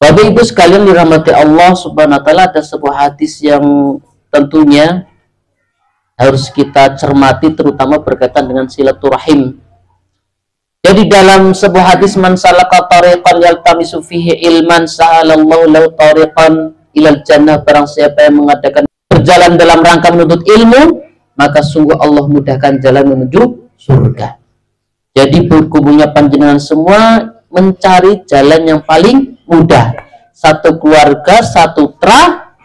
Bapak Ibu sekalian dirahmati Allah Subhanahu wa taala, ada sebuah hadis yang tentunya harus kita cermati, terutama berkaitan dengan silaturahim. Jadi dalam sebuah hadis, man salaka tariqan yaltamisu fihi ilman sahalallahu lahu tariqan ilal jannah, barang siapa yang mengadakan berjalan dalam rangka menuntut ilmu, maka sungguh Allah mudahkan jalan menuju surga. Jadi berkumpulnya panjenengan semua mencari jalan yang paling mudah, satu keluarga, satu trah,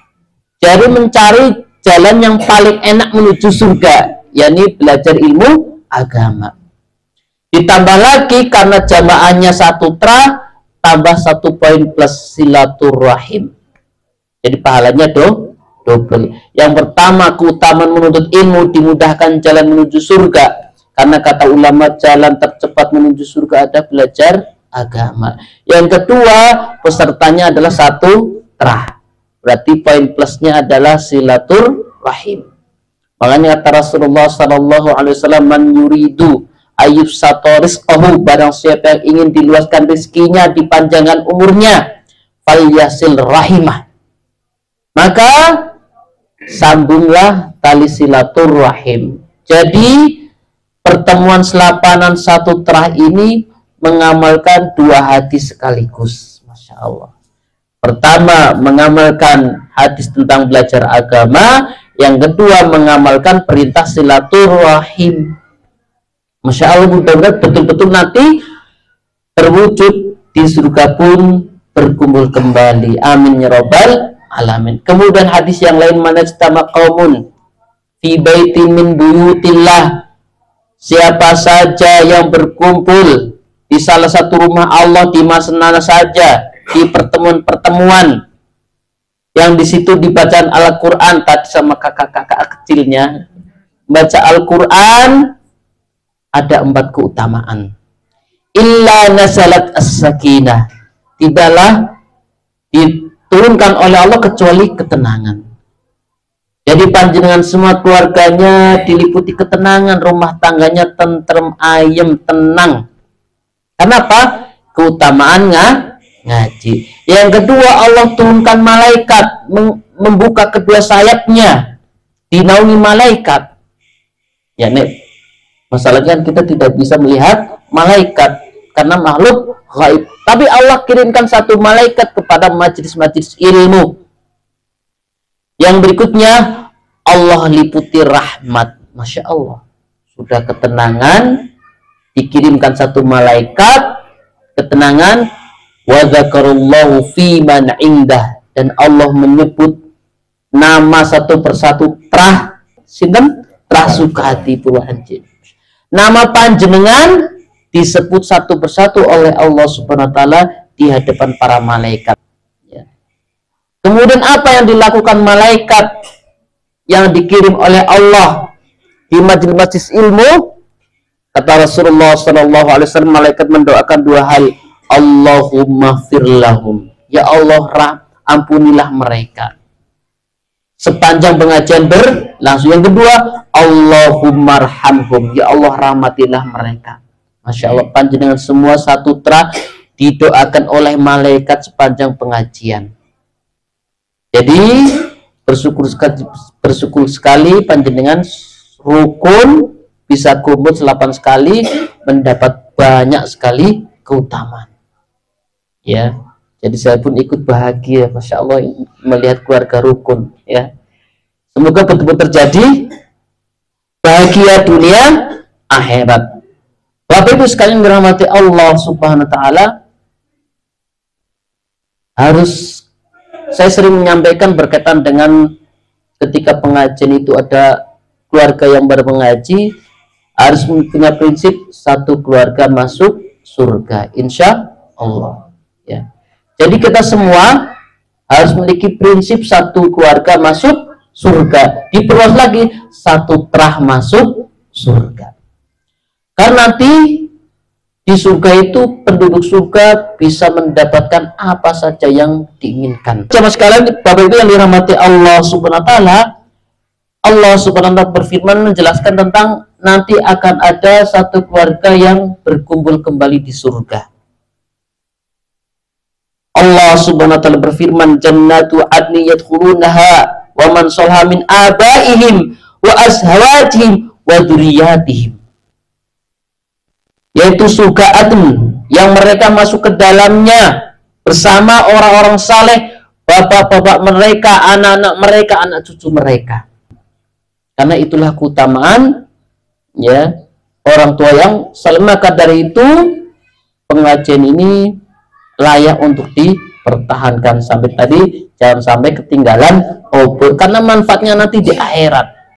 jadi mencari jalan yang paling enak menuju surga, yakni belajar ilmu agama. Ditambah lagi karena jamaahnya satu trah, tambah 1 poin plus silaturahim. Jadi pahalanya double. Yang pertama, keutamaan menuntut ilmu, dimudahkan jalan menuju surga. Karena kata ulama, jalan tercepat menuju surga ada belajar agama. Yang kedua, pesertanya adalah satu trah. Berarti poin plusnya adalah silaturahim. Makanya kata Rasulullah SAW, man yuridu ayub satoris ohu, barang siapa yang ingin diluaskan rezekinya, dipanjangkan umurnya, fal yasil rahimah, maka sambunglah tali silaturahim. Jadi pertemuan selapanan satu trah ini mengamalkan 2 hadis sekaligus. Masya Allah. Pertama, mengamalkan hadis tentang belajar agama. Yang kedua, mengamalkan perintah silaturahim. Masya Allah, mudah-mudahan betul-betul nanti terwujud di surga pun berkumpul kembali. Amin ya rabbal alamin. Kemudian hadis yang lain, mana ijtama qaumun fi baitin min buyutillah, siapa saja yang berkumpul di salah satu rumah Allah, di mana saja, di pertemuan-pertemuan yang di situ dibacaan Al-Quran, tadi sama kakak-kakak kecilnya baca Al-Quran, ada 4 keutamaan. Illa nazalat as-sakinah, tidaklah diturunkan oleh Allah kecuali ketenangan. Jadi panjenengan semua keluarganya diliputi ketenangan, rumah tangganya tentrem, ayem, tenang. Kenapa? Keutamaan ngaji. Yang kedua, Allah turunkan malaikat, membuka kedua sayapnya, dinaungi malaikat. Ya, nek masalahnya kita tidak bisa melihat malaikat karena makhluk gaib. Tapi Allah kirimkan 1 malaikat kepada majelis-majelis ilmu. Yang berikutnya, Allah liputi rahmat. Masya Allah. Sudah ketenangan, dikirimkan 1 malaikat, ketenangan, wa dzakarallahu fi man indah, dan Allah menyebut nama satu persatu trah, sinten? Trah Sukahati Puluhan Jin. Nama panjenengan disebut satu persatu oleh Allah Subhanahu wa taala di hadapan para malaikat. Ya. Kemudian apa yang dilakukan malaikat yang dikirim oleh Allah di majelis ilmu? Kata Rasulullah SAW, malaikat mendoakan 2 hal. Allahumma firlahum, ya Allah ampunilah mereka sepanjang pengajian berlangsung. Yang kedua, Allahumma arhamhum, ya Allah rahmatilah mereka. Masya Allah, panjenengan semua satu trah didoakan oleh malaikat sepanjang pengajian. Jadi bersyukur sekali panjenengan rukun bisa kumpul 8 sekali, mendapat banyak sekali keutamaan. Ya, jadi saya pun ikut bahagia, Masya Allah, melihat keluarga rukun. Ya, semoga betul-betul terjadi bahagia dunia akhirat. Bapak Ibu sekalian dirahmati Allah Subhanahu wa taala, harus saya sering menyampaikan berkaitan dengan ketika pengajian itu ada keluarga yang bermengaji, harus punya prinsip 1 keluarga masuk surga, insya Allah. Ya. Jadi kita semua harus memiliki prinsip 1 keluarga masuk surga. Diperluas lagi 1 trah masuk surga. Karena nanti di surga itu penduduk surga bisa mendapatkan apa saja yang diinginkan. Sama sekalian Bapak Ibu yang dirahmati Allah Subhanahu wa taala, Allah Subhanahu wa taala berfirman menjelaskan tentang nanti akan ada 1 keluarga yang berkumpul kembali di surga. Allah Subhanahu wa taala berfirman, jannatu adni yadkhulunaha wa man salaha min abaihim wa azwajihim wa dzurriyyatihim, yaitu surga adn yang mereka masuk ke dalamnya bersama orang-orang saleh, bapak-bapak mereka, anak-anak mereka, anak cucu mereka. Karena itulah keutamaan ya orang tua yang saleh. Maka dari itu pengajian ini layak untuk dipertahankan sampai tadi, jangan sampai ketinggalan obor, karena manfaatnya nanti di akhirat.